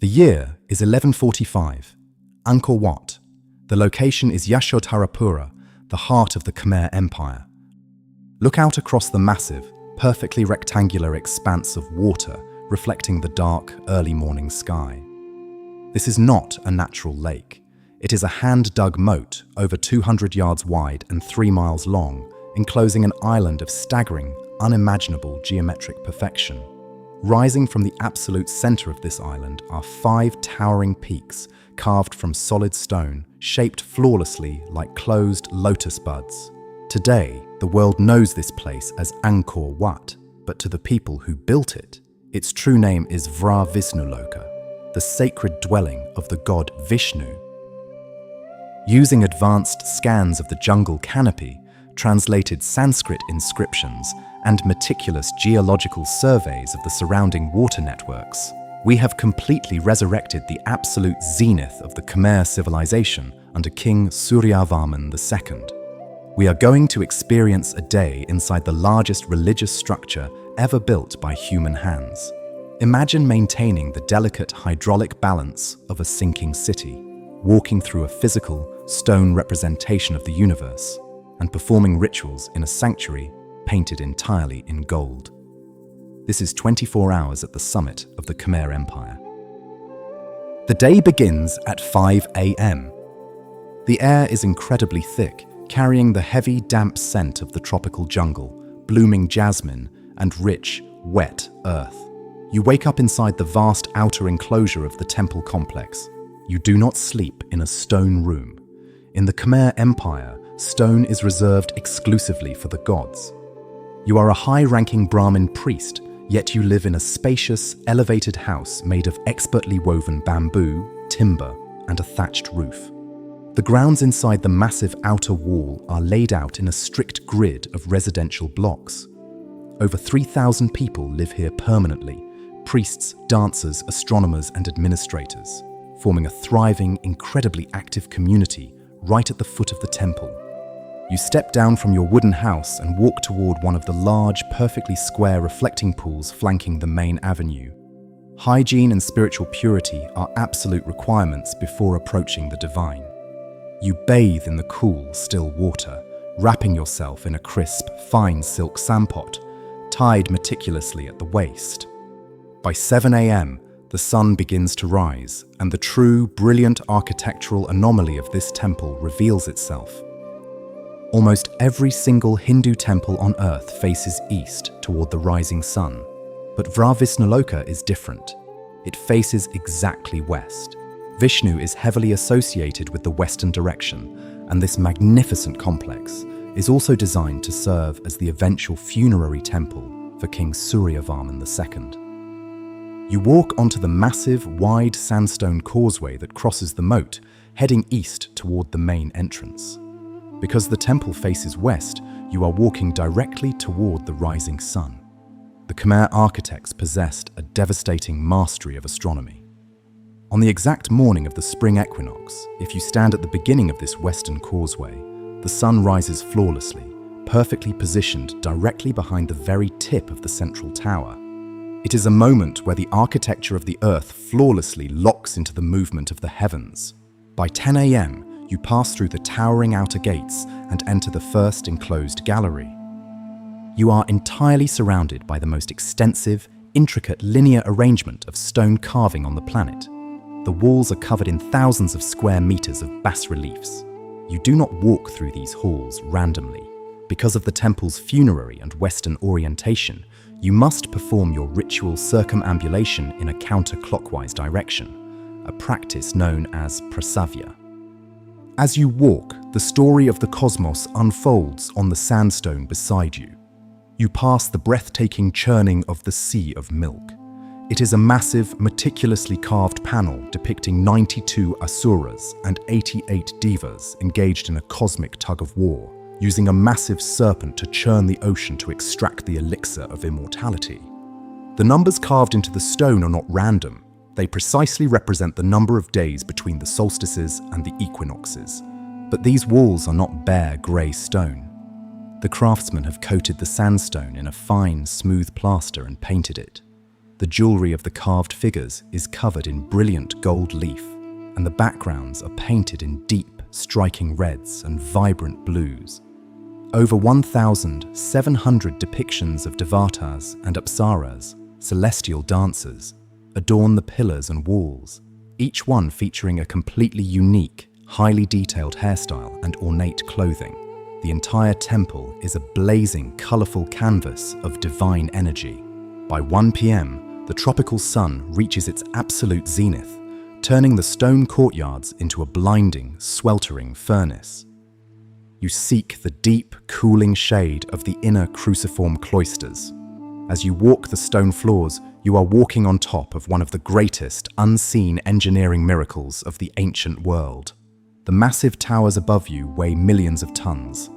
The year is 1145. Angkor Wat. The location is Yasodharapura, the heart of the Khmer Empire. Look out across the massive, perfectly rectangular expanse of water reflecting the dark, early morning sky. This is not a natural lake. It is a hand-dug moat over 200 yards wide and 3 miles long, enclosing an island of staggering, unimaginable geometric perfection. Rising from the absolute center of this island are 5 towering peaks carved from solid stone, shaped flawlessly like closed lotus buds. Today, the world knows this place as Angkor Wat, but to the people who built it, its true name is Vishnuloka, the sacred dwelling of the god Vishnu. Using advanced scans of the jungle canopy, translated Sanskrit inscriptions, and meticulous geological surveys of the surrounding water networks, we have completely resurrected the absolute zenith of the Khmer civilization under King Suryavarman II. We are going to experience a day inside the largest religious structure ever built by human hands. Imagine maintaining the delicate hydraulic balance of a sinking city, walking through a physical, stone representation of the universe, and performing rituals in a sanctuary painted entirely in gold. This is 24 hours at the summit of the Khmer Empire. The day begins at 5 a.m. The air is incredibly thick, carrying the heavy, damp scent of the tropical jungle, blooming jasmine, and rich, wet earth. You wake up inside the vast outer enclosure of the temple complex. You do not sleep in a stone room. In the Khmer Empire, stone is reserved exclusively for the gods. You are a high-ranking Brahmin priest, yet you live in a spacious, elevated house made of expertly woven bamboo, timber, and a thatched roof. The grounds inside the massive outer wall are laid out in a strict grid of residential blocks. Over 3,000 people live here permanently: priests, dancers, astronomers, and administrators, forming a thriving, incredibly active community right at the foot of the temple. You step down from your wooden house and walk toward one of the large, perfectly square reflecting pools flanking the main avenue. Hygiene and spiritual purity are absolute requirements before approaching the divine. You bathe in the cool, still water, wrapping yourself in a crisp, fine silk sampot, tied meticulously at the waist. By 7 a.m., the sun begins to rise, and the true, brilliant architectural anomaly of this temple reveals itself. Almost every single Hindu temple on earth faces east toward the rising sun, but Vishnuloka is different. It faces exactly west. Vishnu is heavily associated with the western direction, and this magnificent complex is also designed to serve as the eventual funerary temple for King Suryavarman II. You walk onto the massive, wide sandstone causeway that crosses the moat, heading east toward the main entrance. Because the temple faces west, you are walking directly toward the rising sun. The Khmer architects possessed a devastating mastery of astronomy. On the exact morning of the spring equinox, if you stand at the beginning of this western causeway, the sun rises flawlessly, perfectly positioned directly behind the very tip of the central tower. It is a moment where the architecture of the earth flawlessly locks into the movement of the heavens. By 10 a.m., you pass through the towering outer gates and enter the first enclosed gallery. You are entirely surrounded by the most extensive, intricate linear arrangement of stone carving on the planet. The walls are covered in thousands of square meters of bas-reliefs. You do not walk through these halls randomly. Because of the temple's funerary and Western orientation, you must perform your ritual circumambulation in a counterclockwise direction, a practice known as prasavya. As you walk, the story of the cosmos unfolds on the sandstone beside you. You pass the breathtaking churning of the Sea of Milk. It is a massive, meticulously carved panel depicting 92 asuras and 88 devas engaged in a cosmic tug-of-war, using a massive serpent to churn the ocean to extract the elixir of immortality. The numbers carved into the stone are not random. They precisely represent the number of days between the solstices and the equinoxes. But these walls are not bare grey stone. The craftsmen have coated the sandstone in a fine, smooth plaster and painted it. The jewelry of the carved figures is covered in brilliant gold leaf, and the backgrounds are painted in deep, striking reds and vibrant blues. Over 1,700 depictions of devatas and apsaras, celestial dancers, adorn the pillars and walls, each one featuring a completely unique, highly detailed hairstyle and ornate clothing. The entire temple is a blazing, colorful canvas of divine energy. By 1 p.m., the tropical sun reaches its absolute zenith, turning the stone courtyards into a blinding, sweltering furnace. You seek the deep, cooling shade of the inner cruciform cloisters. As you walk the stone floors, you are walking on top of one of the greatest unseen engineering miracles of the ancient world. The massive towers above you weigh millions of tons.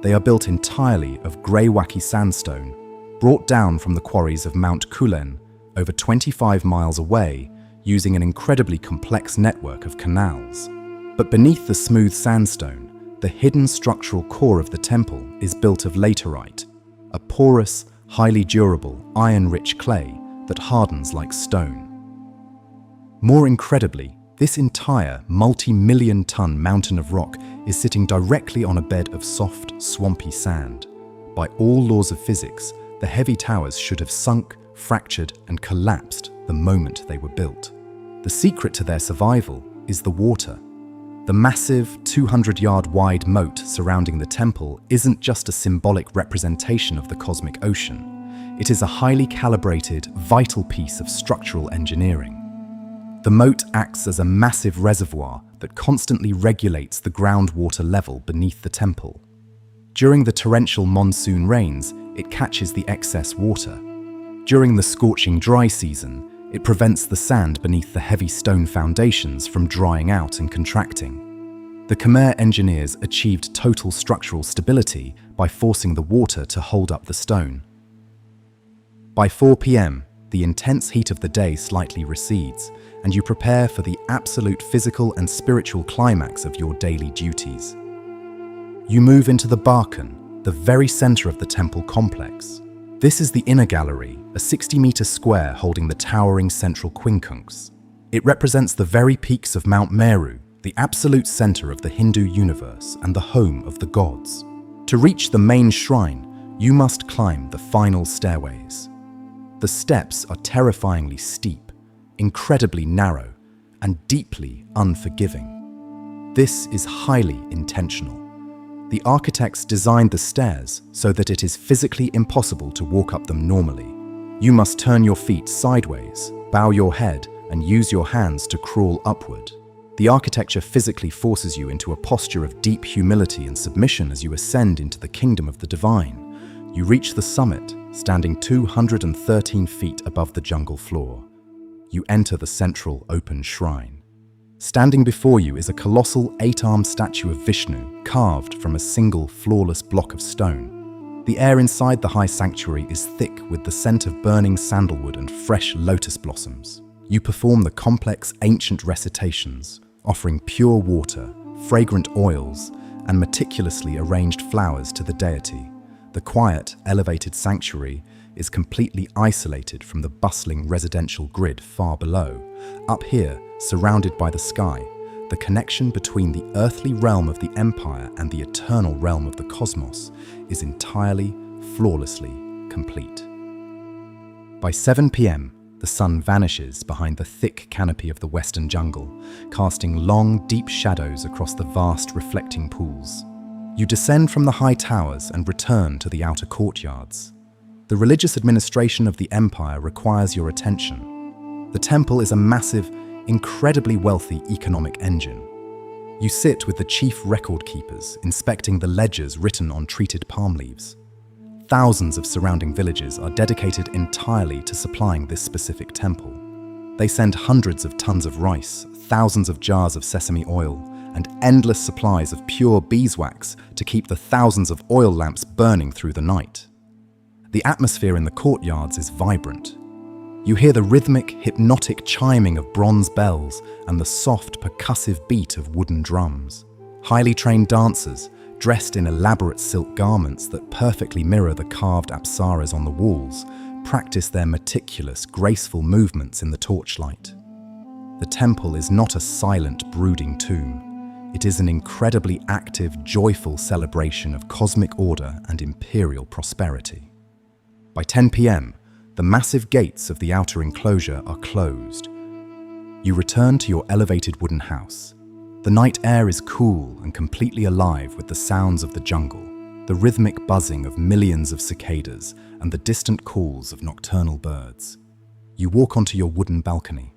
They are built entirely of grey-wacky sandstone, brought down from the quarries of Mount Kulen, over 25 miles away, using an incredibly complex network of canals. But beneath the smooth sandstone, the hidden structural core of the temple is built of laterite, a porous, highly durable, iron-rich clay that hardens like stone. More incredibly, this entire multi-million-ton mountain of rock is sitting directly on a bed of soft, swampy sand. By all laws of physics, the heavy towers should have sunk, fractured, and collapsed the moment they were built. The secret to their survival is the water. The massive 200-yard-wide moat surrounding the temple isn't just a symbolic representation of the cosmic ocean. It is a highly calibrated, vital piece of structural engineering. The moat acts as a massive reservoir that constantly regulates the groundwater level beneath the temple. During the torrential monsoon rains, it catches the excess water. During the scorching dry season, it prevents the sand beneath the heavy stone foundations from drying out and contracting. The Khmer engineers achieved total structural stability by forcing the water to hold up the stone. By 4 p.m., the intense heat of the day slightly recedes, and you prepare for the absolute physical and spiritual climax of your daily duties. You move into the Barkan, the very center of the temple complex. This is the inner gallery, a 60-meter square holding the towering central quincunx. It represents the very peaks of Mount Meru, the absolute center of the Hindu universe and the home of the gods. To reach the main shrine, you must climb the final stairways. The steps are terrifyingly steep, incredibly narrow, and deeply unforgiving. This is highly intentional. The architects designed the stairs so that it is physically impossible to walk up them normally. You must turn your feet sideways, bow your head, and use your hands to crawl upward. The architecture physically forces you into a posture of deep humility and submission as you ascend into the kingdom of the divine. You reach the summit, standing 213 feet above the jungle floor. You enter the central open shrine. Standing before you is a colossal 8-armed statue of Vishnu, carved from a single flawless block of stone. The air inside the high sanctuary is thick with the scent of burning sandalwood and fresh lotus blossoms. You perform the complex ancient recitations, offering pure water, fragrant oils, and meticulously arranged flowers to the deity. The quiet, elevated sanctuary is completely isolated from the bustling residential grid far below. Up here, surrounded by the sky, the connection between the earthly realm of the empire and the eternal realm of the cosmos is entirely, flawlessly complete. By 7 p.m., the sun vanishes behind the thick canopy of the western jungle, casting long, deep shadows across the vast reflecting pools. You descend from the high towers and return to the outer courtyards. The religious administration of the empire requires your attention. The temple is a massive, incredibly wealthy economic engine. You sit with the chief record keepers, inspecting the ledgers written on treated palm leaves. Thousands of surrounding villages are dedicated entirely to supplying this specific temple. They send hundreds of tons of rice, thousands of jars of sesame oil, and endless supplies of pure beeswax to keep the thousands of oil lamps burning through the night. The atmosphere in the courtyards is vibrant. You hear the rhythmic, hypnotic chiming of bronze bells and the soft, percussive beat of wooden drums. Highly trained dancers, dressed in elaborate silk garments that perfectly mirror the carved apsaras on the walls, practice their meticulous, graceful movements in the torchlight. The temple is not a silent, brooding tomb. It is an incredibly active, joyful celebration of cosmic order and imperial prosperity. By 10 p.m., the massive gates of the outer enclosure are closed. You return to your elevated wooden house. The night air is cool and completely alive with the sounds of the jungle, the rhythmic buzzing of millions of cicadas, and the distant calls of nocturnal birds. You walk onto your wooden balcony.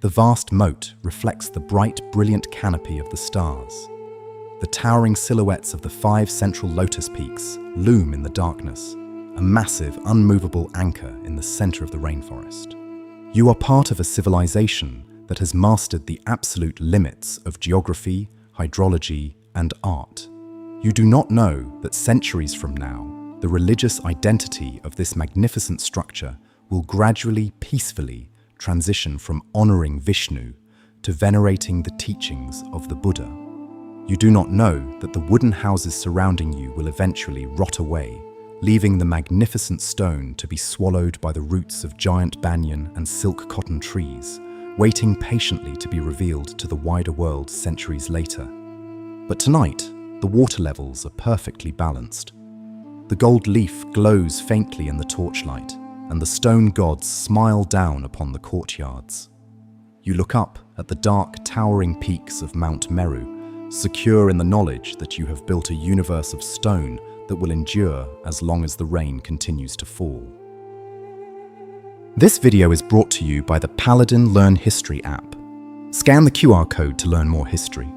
The vast moat reflects the bright, brilliant canopy of the stars. The towering silhouettes of the 5 central lotus peaks loom in the darkness, a massive, unmovable anchor in the center of the rainforest. You are part of a civilization that has mastered the absolute limits of geography, hydrology, and art. You do not know that centuries from now, the religious identity of this magnificent structure will gradually, peacefully transition from honoring Vishnu to venerating the teachings of the Buddha. You do not know that the wooden houses surrounding you will eventually rot away, leaving the magnificent stone to be swallowed by the roots of giant banyan and silk cotton trees, waiting patiently to be revealed to the wider world centuries later. But tonight, the water levels are perfectly balanced. The gold leaf glows faintly in the torchlight, and the stone gods smile down upon the courtyards. You look up at the dark, towering peaks of Mount Meru, secure in the knowledge that you have built a universe of stone that will endure as long as the rain continues to fall. This video is brought to you by the Paladin Learn History app. Scan the QR code to learn more history.